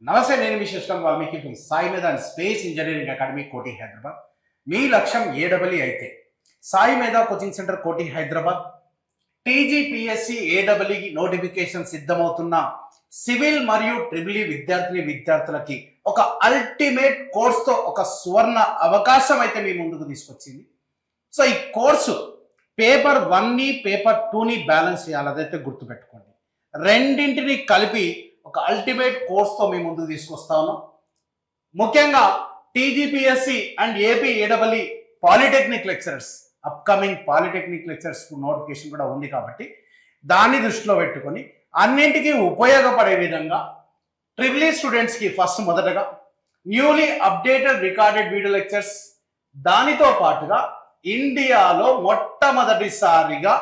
నమస్తే, నేను మీ system Valmiki from Sai మేధా అండ్ స్పేస్ ఇంజనీరింగ్ అకాడమీ కోటి హైదరాబాద్. మీ లక్ష్యం ఏడబ్ల్యూ అయితే సాయి మేధా కోచింగ్ సెంటర్ కోటి హైదరాబాద్ టీజీపీఎస్సీ ఏడబ్ల్యూకి నోటిఫికేషన్ సిద్ధమవుతున్న సివిల్ మరియు ట్రిపుల్ విద్యార్థులకి ఒక అల్టిమేట్ కోర్స్తో ఒక సువర్ణ అవకాశం అయితే మీ ముందుకు తీసుకొచ్చింది. సో ఈ కోర్సు పేపర్ 1ని పేపర్ 2ని బ్యాలెన్స్ చేయాలి, అదైతే గుర్తుపెట్టుకోండి. రెండింటిని కలిపి ఒక అల్టిమేట్ కోర్స్తో మీ ముందుకు తీసుకొస్తా ఉన్నాం. ముఖ్యంగా TGPSC and AP AW polytechnic lecturers, upcoming polytechnic lecturers notification కూడా ఉంది కాబట్టి దాన్ని దృష్టిలో పెట్టుకొని అన్నింటికీ ఉపయోగపడే విధంగా ట్రిపుల్ స్టూడెంట్స్కి ఫస్ట్ మొదటగా newly updated recorded video lectures, దానితో పాటుగా ఇండియాలో మొట్టమొదటిసారిగా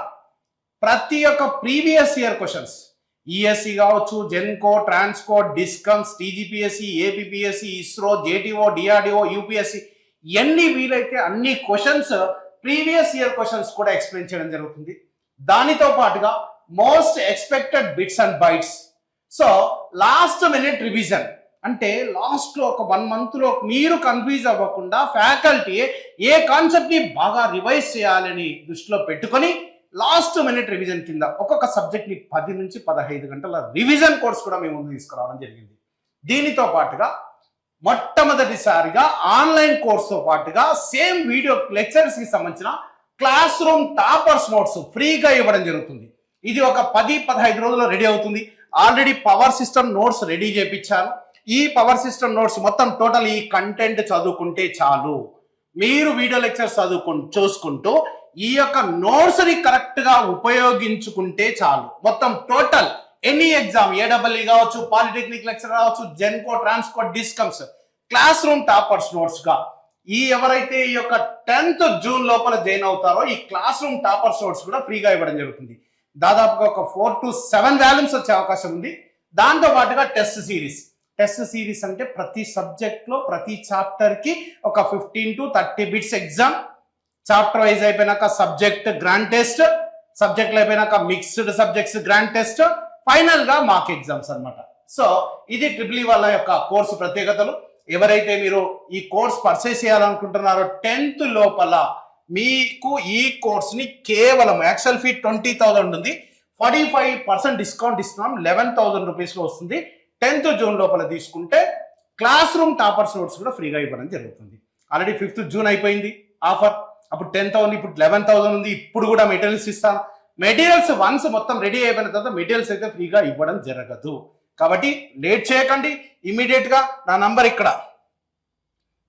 ప్రతి ఒక్క ప్రీవియస్ ఇయర్ క్వశ్చన్స్ ఈఎస్సి కావచ్చు, Genco, Transco, discoms, TGPSC, APPSC, ISRO, JTO, DRDO, UPSC ఎన్ని వీలైతే అన్ని క్వశ్చన్స్ ప్రీవియస్ ఇయర్ క్వశ్చన్స్ కూడా ఎక్స్ప్లెయిన్ చేయడం జరుగుతుంది. దానితో పాటుగా most expected bits and bytes. So last minute revision అంటే లాస్ట్లో ఒక 1 monthలో మీరు కన్ఫ్యూజ్ అవ్వకుండా ఫ్యాకల్టీ ఏ కాన్సెప్ట్ని బాగా రివైజ్ చేయాలని దృష్టిలో పెట్టుకొని లాస్ట్ మినిట్ రివిజన్ కింద ఒక్కొక్క సబ్జెక్ట్ని 10 నుంచి 15 గంటల రివిజన్ కోర్స్ కూడా మేము ముందు తీసుకురావడం జరిగింది. దీనితో పాటుగా మొట్టమొదటిసారిగా ఆన్లైన్ కోర్సుతో పాటుగా సేమ్ వీడియో లెక్చర్స్కి సంబంధించిన క్లాస్ రూమ్ టాపర్స్ నోట్స్ ఫ్రీగా ఇవ్వడం జరుగుతుంది. ఇది ఒక 10-15 రోజుల్లో రెడీ అవుతుంది. Already power system notes ready చేయించాను. ఈ పవర్ సిస్టమ్ నోట్స్ మొత్తం టోటల్ ఈ కంటెంట్ చదువుకుంటే చాలు. మీరు వీడియో లెక్చర్స్ చూసుకుంటూ ఈ యొక్క నోట్స్ ని కరెక్ట్ గా ఉపయోగించుకుంటే చాలు. మొత్తం టోటల్ ఎనీ ఎగ్జామ్ ఏడబ్ల్యూ కావచ్చు, పాలిటెక్నిక్ లెక్చర్ కావచ్చు, Genco, Transco, discoms class room toppers notes గా ఎవరైతే ఈ యొక్క 10th జూన్ లోపల జాయిన్ అవుతారో ఈ క్లాస్ రూమ్ టాపర్స్ నోట్స్ కూడా ఫ్రీగా ఇవ్వడం జరుగుతుంది. దాదాపుగా ఒక 4 to 7 వాల్యూమ్స్ వచ్చే అవకాశం ఉంది. దాంతో పాటుగా టెస్ట్ సిరీస్ అంటే ప్రతి సబ్జెక్ట్ లో ప్రతి చాప్టర్ కి ఒక 15 to 30 bits exam. Chapter wise అయిపోయినాక సబ్జెక్ట్ గ్రాండ్ టెస్ట్, సబ్జెక్ట్లు అయిపోయినాక mixed subjects grand test, final గా మార్క్ ఎగ్జామ్స్ అన్నమాట. సో ఇది ట్రిపుల్ వాళ్ళ యొక్క కోర్సు ప్రత్యేకతలు. ఎవరైతే మీరు ఈ కోర్స్ పర్చేస్ చేయాలనుకుంటున్నారో 10th లోపల మీకు ఈ కోర్స్ ని కేవలం యాక్చువల్ ఫీ 20,000 ఉంది, 45% డిస్కౌంట్ ఇస్తున్నాం, 11,000 రూపీస్ లో వస్తుంది. 10th జూన్ లోపల తీసుకుంటే క్లాస్ రూమ్ టాపర్స్ నోట్స్ కూడా ఫ్రీగా ఇవ్వడం జరుగుతుంది. ఆల్రెడీ 5th జూన్ అయిపోయింది ఆఫర్, అప్పుడు 10,000, ఇప్పుడు 11,000 ఉంది. ఇప్పుడు కూడా మెటీరియల్స్ ఇస్తాను. మెటీరియల్స్ వన్స్ మొత్తం రెడీ అయిపోయిన తర్వాత మెటీరియల్స్ అయితే ఫ్రీగా ఇవ్వడం జరగదు. కాబట్టి లేట్ చేయకండి, ఇమీడియట్ గా నా నంబర్ ఇక్కడ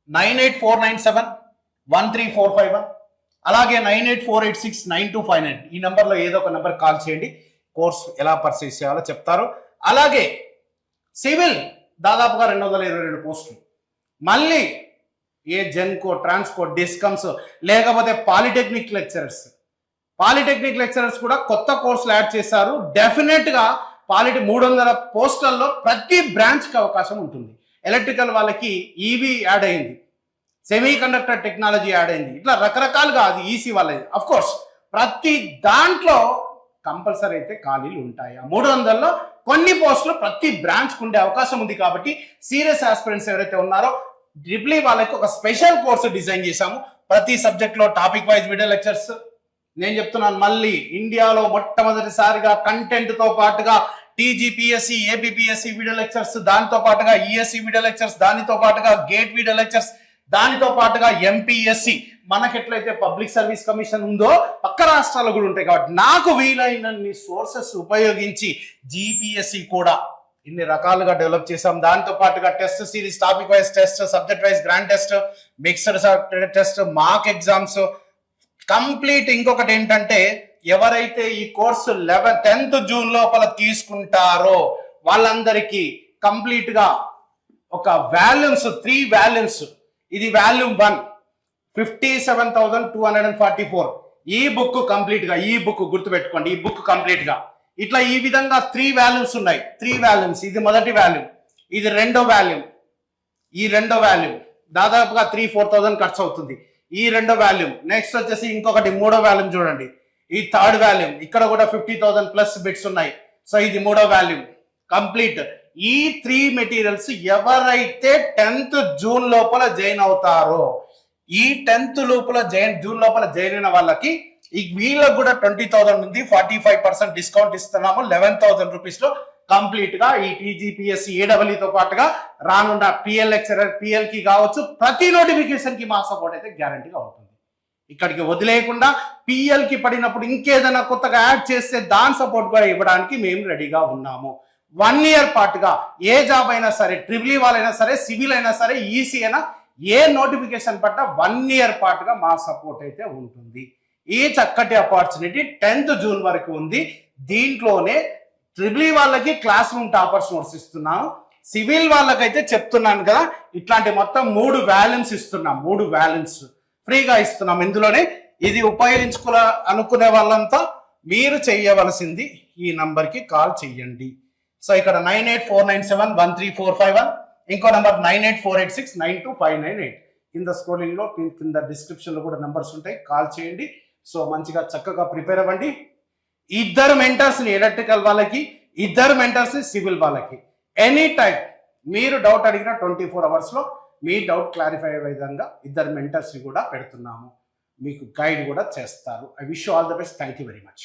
9849713451, అలాగే 9848692599 ఈ నంబర్లో ఏదో ఒక నంబర్ కాల్ చేయండి. కోర్స్ ఎలా పర్చేస్ చేయాలో చెప్తారు. అలాగే సివిల్ దాదాపుగా 222 పోస్టులు, మళ్ళీ ఏ జెన్కో, ట్రాన్స్కో, డిస్కమ్స్ లేకపోతే పాలిటెక్నిక్ లెక్చరర్స్ కూడా కొత్త కోర్సులు యాడ్ చేశారు. డెఫినెట్ గా 300 పోస్టులలో ప్రతి బ్రాంచ్ కి అవకాశం ఉంటుంది. ఎలక్ట్రికల్ వాళ్ళకి ఈవీ యాడ్ అయింది, సెమీ కండక్టర్ టెక్నాలజీ యాడ్ అయింది, ఇట్లా రకరకాలుగా అది ఈసీ వాళ్ళది. అఫ్ కోర్స్ ప్రతి దాంట్లో కంపల్సరీ అయితే ఖాళీలు ఉంటాయి. 300లో కొన్ని పోస్టులు ప్రతి బ్రాంచ్ ఉండే అవకాశం ఉంది. కాబట్టి సీరియస్ ఆస్పిరెంట్స్ ఎవరైతే ఉన్నారో ట్రిపుల్ వాళ్ళకి ఒక స్పెషల్ కోర్సు డిజైన్ చేశాము. ప్రతి సబ్జెక్ట్ లో టాపిక్ వైజ్ వీడియో లెక్చర్స్. నేను చెప్తున్నాను మళ్ళీ, ఇండియాలో మొట్టమొదటిసారిగా కంటెంట్ తో పాటుగా టీజీపీఎస్సి, ఏపీపీఎస్సి వీడియో లెక్చర్స్, దానితో పాటుగా ఈఎస్సి వీడియో లెక్చర్స్, దానితో పాటుగా గేట్ వీడియో లెక్చర్స్, దానితో పాటుగా ఎంపీఎస్సి, మనకెట్లయితే పబ్లిక్ సర్వీస్ కమిషన్ ఉందో పక్క రాష్ట్రాలు కూడా ఉంటాయి. కాబట్టి నాకు వీలైనన్ని సోర్సెస్ ఉపయోగించి జీపీఎస్సి కూడా ఇన్ని రకాలుగా డెవలప్ చేసాం. దాంతో పాటుగా test series, topic wise test, subject wise grand test, mixed test, mark exams complete. ఇంకొకటి ఏంటంటే ఎవరైతే ఈ కోర్సు 10th జూన్ లోపల తీసుకుంటారో వాళ్ళందరికీ కంప్లీట్ గా ఒక వాల్యూమ్స్ 3 వాల్యూమ్స్. ఇది వాల్యూమ్ 1 57,244. ఈ బుక్ కంప్లీట్ గా, ఈ బుక్ గుర్తుపెట్టుకోండి, ఈ బుక్ కంప్లీట్ గా ఇట్లా ఈ విధంగా 3 వాల్యూమ్స్ ఉన్నాయి. 3 వాల్యూమ్స్. ఇది మొదటి వాల్యూమ్, ఇది రెండో వాల్యూమ్, ఈ రెండో వాల్యూమ్ దాదాపుగా 3-4,000 ఖర్చు అవుతుంది. ఈ రెండో వాల్యూమ్. నెక్స్ట్ వచ్చేసి ఇంకొకటి మూడో వాల్యూమ్ చూడండి, ఈ థర్డ్ వాల్యూమ్. ఇక్కడ కూడా 50,000 ప్లస్ బిట్స్ ఉన్నాయి. సో ఇది మూడో వాల్యూమ్ కంప్లీట్. ఈ 3 మెటీరియల్స్ ఎవరైతే 10th జూన్ లోపల జాయిన్ అవుతారో, ఈ 10th లోపల జూన్ లోపల జాయిన్ అయిన వాళ్ళకి వీళ్ళకి కూడా 20,000 ఉంది, 45% డిస్కౌంట్ ఇస్తున్నాము. 11,000 రూపీస్ లో కంప్లీట్ గా ఈ టీజీపీఎస్సీ ఏడబ్ల్యూతో పాటుగా రానున్న పిఎల్ లెక్చరర్ పిఎల్ కి కావచ్చు, ప్రతి నోటిఫికేషన్ కి మా సపోర్ట్ అయితే గ్యారంటీగా ఉంటుంది. ఇక్కడికి వదిలేయకుండా పిఎల్ కి పడినప్పుడు ఇంకేదైనా కొత్తగా యాడ్ చేస్తే దాని సపోర్ట్ కూడా ఇవ్వడానికి మేము రెడీగా ఉన్నాము. 1 ఇయర్ పాటుగా ఏ జాబ్ అయినా సరే, ట్రిపుల్ వాళ్ళైనా సరే, సివిల్ అయినా సరే, ఈసీ అయినా, ఏ నోటిఫికేషన్ పట్ల 1 ఇయర్ పాటుగా మా సపోర్ట్ అయితే ఉంటుంది. ఈ చక్కటి ఆపర్చునిటీ 10th జూన్ వరకు ఉంది. దీంట్లోనే ట్రిపుల్ వాళ్ళకి క్లాస్ రూమ్ టాపర్స్ నోట్స్ ఇస్తున్నాను. సివిల్ వాళ్ళకైతే చెప్తున్నాను కదా, ఇట్లాంటి మొత్తం 3 వాల్యూమ్స్ ఇస్తున్నాం. 3 వాల్యూమ్స్ ఫ్రీగా ఇస్తున్నాం. ఇందులోనే ఇది అనుకునే వాళ్ళంతా మీరు చేయవలసింది ఈ నంబర్కి కాల్ చెయ్యండి. సో ఇక్కడ 9849713451, ఇంకో నంబర్ 9848692598. కింద స్క్రోలింగ్ లో కింద డిస్క్రిప్షన్ లో కూడా నంబర్స్ ఉంటాయి, కాల్ చేయండి. సో మంచిగా చక్కగా ప్రిపేర్ అవ్వండి. 2 మెంటర్స్ ని ఎలక్ట్రికల్ వాళ్ళకి, 2 మెంటర్స్ ని సివిల్ వాళ్ళకి, ఎనీ టైం మీరు డౌట్ అడిగిన 24 hours లో మీ డౌట్ క్లారిఫై అయ్యే విధంగా 2 మెంటర్స్ ని కూడా పెడుతున్నాము. మీకు గైడ్ కూడా చేస్తారు. I wish you all the best. Thank you very much.